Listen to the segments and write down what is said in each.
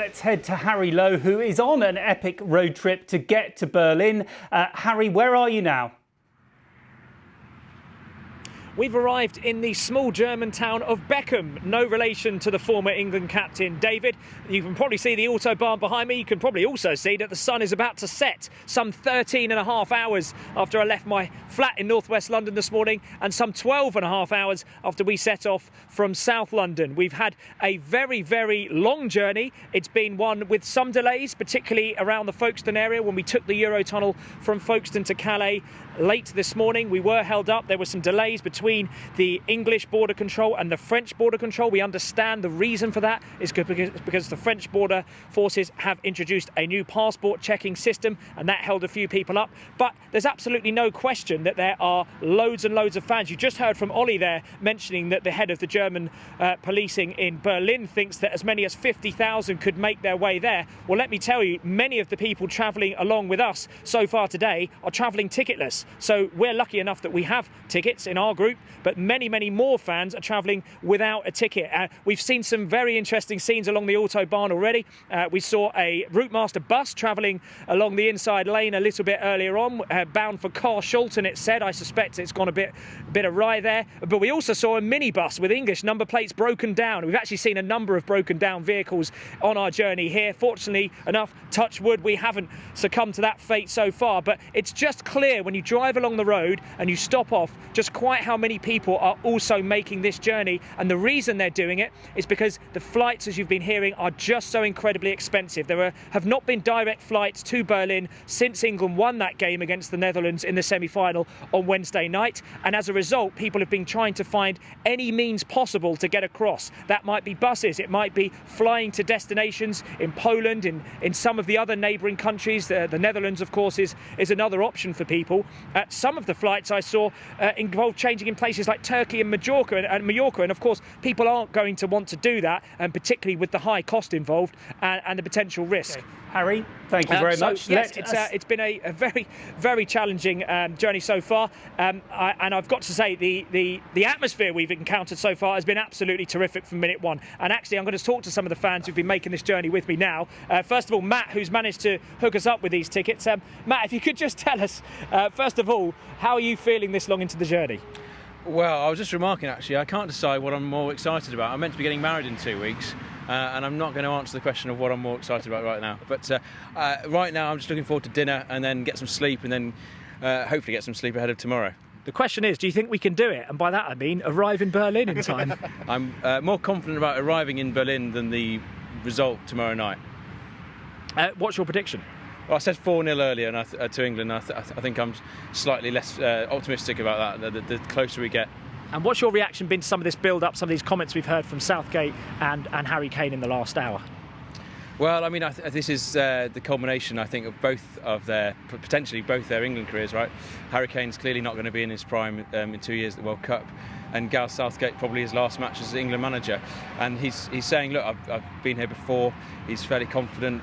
Let's head to Harry Lowe, who is on an epic road trip to get to Berlin. Harry, where are you now? We've arrived in the small German town of Beckum, no relation to the former England captain David. You can probably see the Autobahn behind me. You can probably also see that the sun is about to set some 13 and a half hours after I left my flat in northwest London this morning, and some 12 and a half hours after we set off from South London. We've had a very, very long journey. It's been one with some delays, particularly around the Folkestone area. When we took the Eurotunnel from Folkestone to Calais late this morning, we were held up. There were some delays between the English border control and the French border control. We understand the reason for that is because the French border forces have introduced a new passport checking system, and that held a few people up. But there's absolutely no question that there are loads and loads of fans. You just heard from Ollie there mentioning that the head of the German policing in Berlin thinks that as many as 50,000 could make their way there. Well, let me tell you, many of the people travelling along with us so far today are travelling ticketless. So we're lucky enough that we have tickets in our group, but many, many more fans are travelling without a ticket. We've seen some very interesting scenes along the Autobahn already. We saw a Routemaster bus travelling along the inside lane a little bit earlier on, bound for Karlsruhe, it said. I suspect it's gone a bit awry there. But we also saw a minibus with English number plates broken down. We've actually seen a number of broken down vehicles on our journey here. Fortunately enough, touch wood, we haven't succumbed to that fate so far. But it's just clear when you drive along the road and you stop off just quite how many people are also making this journey. And the reason they're doing it is because the flights, as you've been hearing, are just so incredibly expensive. There have not been direct flights to Berlin since England won that game against the Netherlands in the semi-final on Wednesday night. And as a result, people have been trying to find any means possible to get across. That might be buses, it might be flying to destinations in Poland, in some of the other neighbouring countries. The Netherlands, of course, is another option for people. Some of the flights I saw involved changing in places like Turkey and Mallorca, and of course people aren't going to want to do that, and particularly with the high cost involved and the potential risk. Okay. Harry, thank you very much. Yes, it's been a very, very challenging journey so far, and I've got to say the atmosphere we've encountered so far has been absolutely terrific from minute one. And actually, I'm going to talk to some of the fans who've been making this journey with me now. First of all, Matt, who's managed to hook us up with these tickets. Matt, if you could just tell us, first of all, how are you feeling this long into the journey? Well, I was just remarking, actually, I can't decide what I'm more excited about. I'm meant to be getting married in 2 weeks, and I'm not going to answer the question of what I'm more excited about right now. But right now, I'm just looking forward to dinner and then get some sleep, and then hopefully get some sleep ahead of tomorrow. The question is, do you think we can do it? And by that I mean arrive in Berlin in time. I'm more confident about arriving in Berlin than the result tomorrow night. What's your prediction? Well, I said 4-0 earlier to England. I think I'm slightly less optimistic about that the closer we get. And what's your reaction been to some of this build-up, some of these comments we've heard from Southgate and Harry Kane in the last hour? Well, I mean, this is the culmination, I think, of potentially both their England careers, right? Harry Kane's clearly not going to be in his prime in 2 years at the World Cup, and Gareth Southgate probably his last match as England manager. And he's saying, look, I've been here before. He's fairly confident.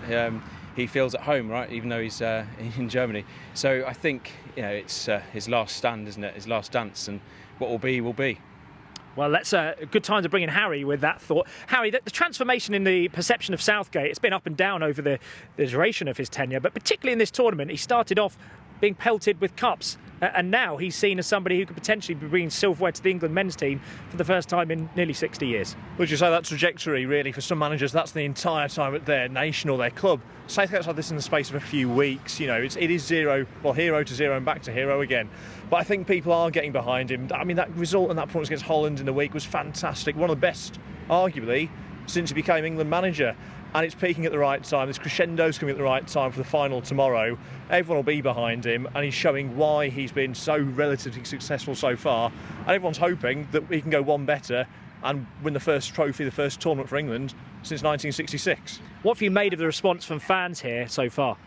He feels at home, right, even though he's in Germany. So I think, it's his last stand, isn't it? His last dance, and what will be, will be. Well, that's a good time to bring in Harry with that thought. Harry, the transformation in the perception of Southgate, it's been up and down over the duration of his tenure, but particularly in this tournament, he started off being pelted with cups, and now he's seen as somebody who could potentially be bringing silverware to the England men's team for the first time in nearly 60 years. Would you say that trajectory, really, for some managers, that's the entire time at their nation or their club? Southgate's had this in the space of a few weeks. It is hero to zero and back to hero again. But I think people are getting behind him. I mean, that result and that performance against Holland in the week was fantastic. One of the best, arguably, since he became England manager. And it's peaking at the right time. This crescendo's coming at the right time for the final tomorrow. Everyone will be behind him, and he's showing why he's been so relatively successful so far. And everyone's hoping that he can go one better and win the first trophy, the first tournament for England since 1966. What have you made of the response from fans here so far?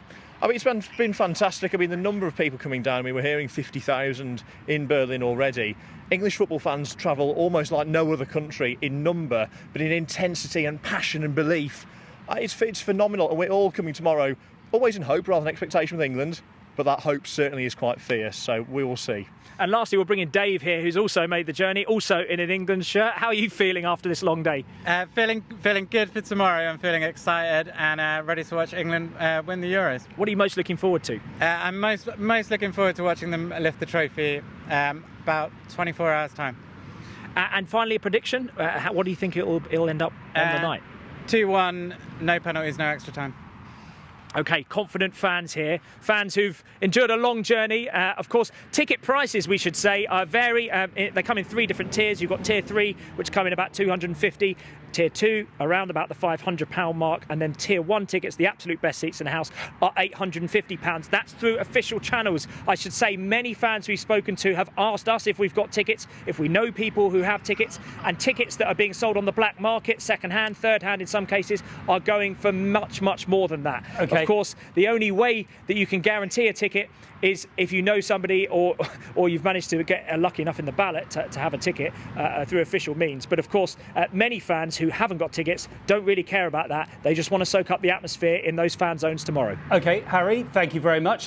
I mean, it's been fantastic. I mean, the number of people coming down. I mean, we're hearing 50,000 in Berlin already. English football fans travel almost like no other country in number, but in intensity and passion and belief. It's phenomenal, and we're all coming tomorrow, always in hope rather than expectation with England, but that hope certainly is quite fierce, so we will see. And lastly, we'll bring in Dave here, who's also made the journey, also in an England shirt. How are you feeling after this long day? Feeling good for tomorrow. I'm feeling excited and ready to watch England win the Euros. What are you most looking forward to? I'm most looking forward to watching them lift the trophy about 24 hours time. And finally, a prediction. What do you think it'll end up on the night? 2-1, no penalties, no extra time. Okay, confident fans here, fans who've endured a long journey. Of course, ticket prices, we should say, vary. They come in 3 different tiers. You've got tier 3, which come in about 250. Tier 2, around about the £500 mark, and then Tier 1 tickets, the absolute best seats in the house, are £850. That's through official channels. I should say many fans we've spoken to have asked us if we've got tickets, if we know people who have tickets, and tickets that are being sold on the black market, second-hand, third-hand in some cases, are going for much, much more than that. Okay. Of course, the only way that you can guarantee a ticket is if you know somebody or you've managed to get lucky enough in the ballot to have a ticket through official means. But of course, many fans who haven't got tickets don't really care about that. They just want to soak up the atmosphere in those fan zones tomorrow. Okay, Harry, thank you very much.